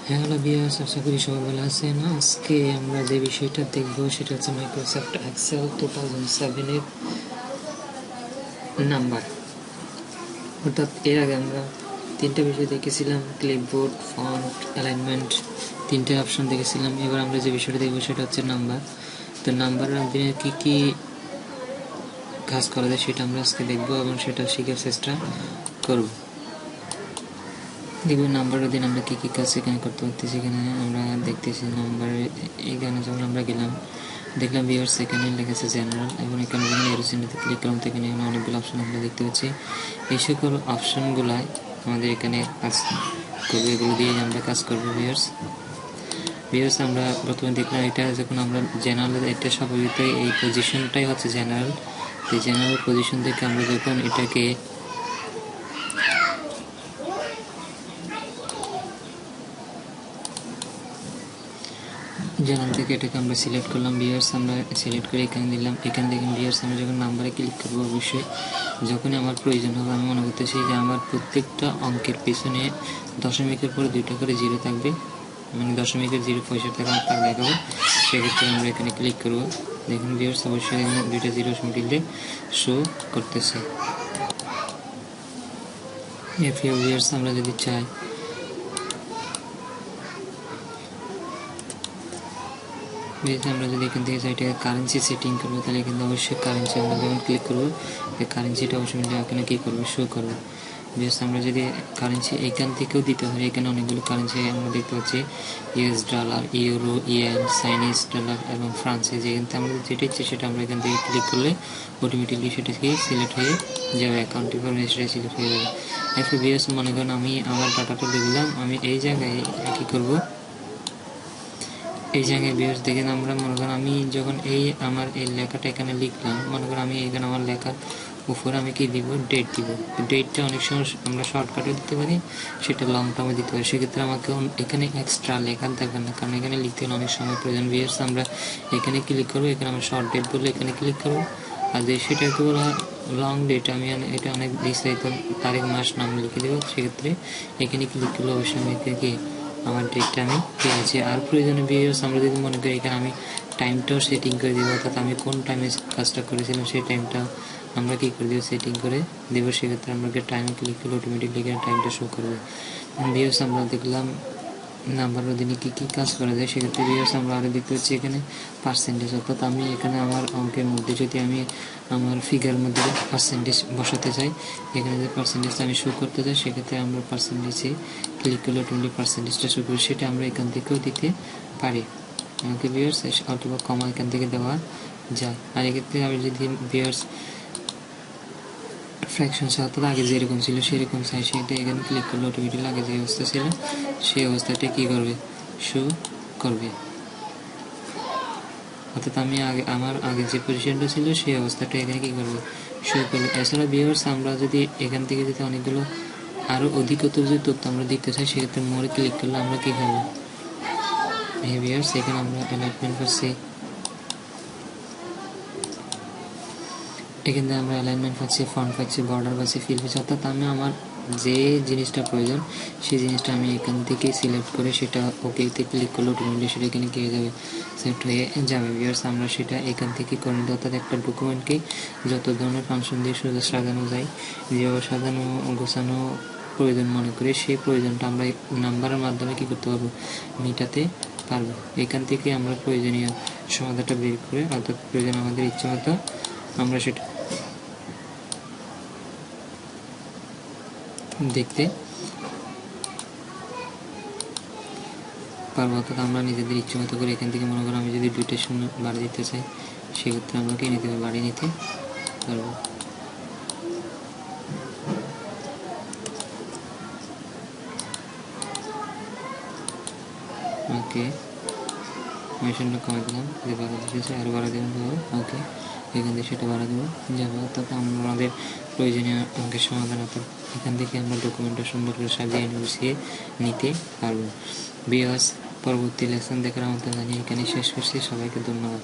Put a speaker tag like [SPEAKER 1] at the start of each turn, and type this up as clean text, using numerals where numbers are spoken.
[SPEAKER 1] Hello viewers, আশা করি সবাই ভালো আছেন। আজকে আমরা যে বিষয়টা দেখব সেটা হচ্ছে মাইক্রোসফট এক্সেল 2007 এর নাম্বার। অর্থাৎ এর আগে আমরা তিনটা বিষয় দেখেছিলাম, ক্লিপবোর্ড, ফন্ট, অ্যালাইনমেন্ট, তিনটে অপশন দেখেছিলাম। এবার আমরা যে বিষয়টা দেখব সেটা হচ্ছে নাম্বার। তো নাম্বার দিনে কী কী কাজ করা যায় সেটা আমরা আজকে দেখব এবং সেটা শেখার চেষ্টা করব। দেখবেন নাম্বারের দিন আমরা কী কী কাজ এখানে করতে পারতেছি। এখানে আমরা দেখতেছি নাম্বারে এখানে যখন আমরা গেলাম দেখলাম ভিউয়ার্স এখানে লেখেছে জেনারেল এবং এখানে যখন এরো চিহ্নতে ক্লিক করলাম তো এখানে অনেকগুলো অপশন আমরা দেখতে পাচ্ছি। এই সকল অপশনগুলাই আমাদের এখানে কাজ করবে, এগুলো দিয়ে আমরা কাজ করবো। ভিউয়ার্স আমরা প্রথমে দেখলাম এটা যখন আমরা জেনারেল, এটা স্বাভাবিকই এই পজিশনটাই হচ্ছে জেনারেল। এই জেনারেল পজিশন থেকে আমরা যখন এটাকে জেনারেল থেকে এটাকে আমরা সিলেক্ট করলাম। ভিউয়ার্স আমরা সিলেক্ট করে এখানে দিলাম। এখানে দেখুন ভিউয়ার্স আমরা যখন নাম্বারে ক্লিক করবো অবশ্যই যখনই আমার প্রয়োজন হবে, আমি মনে করতেছি যে আমার প্রত্যেকটা অঙ্কের পিছনে দশমিকের পরে 2টা করে জিরো থাকবে, মানে দশমিকের 0 পয়সা টাকা তার দেখাবো, সেক্ষেত্রে আমরা এখানে ক্লিক করবো। দেখুন ভিউয়ার্স অবশ্যই এখানে 2টা জিরো দিলে শো করতেছে। ভিউয়ার্স আমরা যদি চাই আমরা যদি এখান থেকে চাই এটাকে কারেন্সি সেটিং করবো, তাহলে কিন্তু অবশ্যই কারেন্সি আমরা যখন ক্লিক করবো কারেন্সিটা অবশ্যই এখানে কী করবো, শো করবো। বেশ আমরা যদি কারেন্সি এখান থেকেও দিতে পারি, এখানে অনেকগুলো কারেন্সি আমরা দেখতে পাচ্ছি, US dollar, euro, yen, Chinese dollar এবং ফ্রান্সিস। এখান থেকে আমরা যেটা ইচ্ছে সেটা আমরা এখান থেকে ক্লিক করলে অটোমেটিকলি সেটা থেকে সিলেক্ট হয়ে যাবে, অ্যাকাউন্ট ইনফরমেশন সেটা সিলেক্ট হয়ে যাবে। এখন বিএস মনে করেন আমি আমার ডাটাটা দিলাম, আমি এই জায়গায় কী করবো, এই জায়গায় বিএস দেখেন আমরা মনে করেন আমি যখন আমার এই লেখাটা এখানে লিখলাম, মনে করেন আমি এখানে আমার লেখার উপর আমি কি দিব, ডেট দিব। ডেটটা অনেক সময় আমরা শর্টকাটে দিতে পারি, সেটা লং টার্মে দিতে পারি। সেক্ষেত্রে আমাকে এখানে এক্সট্রা লেখার দরকার না, কারণ এখানে লিখতে হলে অনেক সময় প্রয়োজন। বিএস আমরা এখানে ক্লিক করবো, এখানে আমরা শর্ট ডেট বলে এখানে ক্লিক করবো। আর যে সেটা একটু লং ডেট, আমি এটা অনেক বিস্তারিত তারিখ মাস নাম লিখে দেবো। সেক্ষেত্রে এখানে ক্লিক করলে অবশ্যই আমি এখানে আমার ডেটটা আমি পেয়েছি। আর প্রয়োজনে ভিউয়ার্স আমরা যদি মনে করি এখানে আমি টাইমটাও সেটিং করে দেবো, অর্থাৎ আমি কোন টাইমে কাজটা করেছিলাম সেই টাইমটা আমরা কী করে দেবো, সেটিং করে দেবো। সেক্ষেত্রে আমরা টাইমে ক্লিক করলে অটোমেটিকলি এখানে টাইমটা শো করবে। ভিউয়ার্স আমরা দেখলাম নাম্বার অধীনে কী কী কাজ করা যায়। সেক্ষেত্রে ভিউয়ার্স আমরা আরও দেখতে পাচ্ছি এখানে পার্সেন্টেজ, অর্থাৎ আমি এখানে আমার অঙ্কের মধ্যে যদি আমি আমার ফিগার মধ্যে পার্সেন্টেজ বসাতে চাই, এখানে যে পার্সেন্টেজটা আমি শো করতে চাই, সেক্ষেত্রে আমরা পার্সেন্টেজে ক্লিক করলে অটোমেটিক পার্সেন্টেজটা শো করি। সেটা আমরা এখান থেকেও দিতে পারি, আমাকে ভিউয়ার্স অথবা কমা এখান থেকে দেওয়া যায়। আর এক্ষেত্রে আমি যদি ভিউয়ার্স ফ্র্যাকশন অর্থাৎ আগে যেরকম ছিল সেরকম চাই, সেটা এখানে ক্লিক করলে অটোমেটিক আগে যে অবস্থা ছিল সেই অবস্থাটা কী করবে, শো করবে। অর্থাৎ আমি আমার আগে যে পজিশনটা ছিল সেই অবস্থাটা এখানে কী করবে, শো করবে। এছাড়া ভিউয়ার্স আমরা যদি এখান থেকে যদি অনেকগুলো আরও অধিকতর যদি তথ্য আমরা দেখতে চাই, সেক্ষেত্রে মোড়ে ক্লিক করলে আমরা কী করবো, ভিউয়ার্স এখানে আমরা অ্যালাইনমেন্ট পাচ্ছি, এখানে আমরা অ্যালাইনমেন্ট পাচ্ছি, ফন্ট পাচ্ছি, বর্ডার পাচ্ছি, ফিল পাচ্ছি। অর্থাৎ আমি আমার যে জিনিসটা প্রয়োজন সেই জিনিসটা আমি এখান থেকে সিলেক্ট করে সেটা ওকেতে ক্লিক করলে অটোমেটিক সেটা এখানে কী হয়ে যাবে, সেট হয়ে যাবে। ভিউয়ার্স আমরা সেটা এখান থেকে করে নিতে, অর্থাৎ একটা ডকুমেন্টকে যত ধরনের ফাংশন দিয়ে সোজা সাজানো যায়, যেভাবে সাজানো গোছানো প্রয়োজন মনে করি, সেই প্রয়োজনটা আমরা নাম্বারের মাধ্যমে কী করতে পারবো, মেটাতে পারবো। এখান থেকে আমরা প্রয়োজনীয় সমাধানটা বের করে, অর্থাৎ প্রয়োজন আমাদের ইচ্ছে মতো আমরা সেটা দেখতে পারবো। অর্থাৎ আমরা নিজেদের ইচ্ছে মতো করে এখান থেকে মনে করো আমি যদি 2টা শূন্য বাড়ি দিতে চাই, সেক্ষেত্রে আমরা কি নিতে পারবো, বাড়ি নিতে পারবো। ওকে আমি শূন্য কমে দিলাম, যে বাড়া দিতে চাই আরও বাড়া দিলাম, ওকে এখান থেকে সেটা বাড়া দেবো যাবো। অর্থাৎ আমরা আমাদের প্রয়োজনীয় অঙ্কের সমাধান, অর্থাৎ এখান থেকে আমরা ডকুমেন্টটা সুন্দর করে সাজিয়ে গুছিয়ে নিতে পারবো। ভিউয়ার্স পরবর্তী লেসন দেখার আমন্ত্রণ জানিয়ে এখানে শেষ করছি। সবাইকে ধন্যবাদ।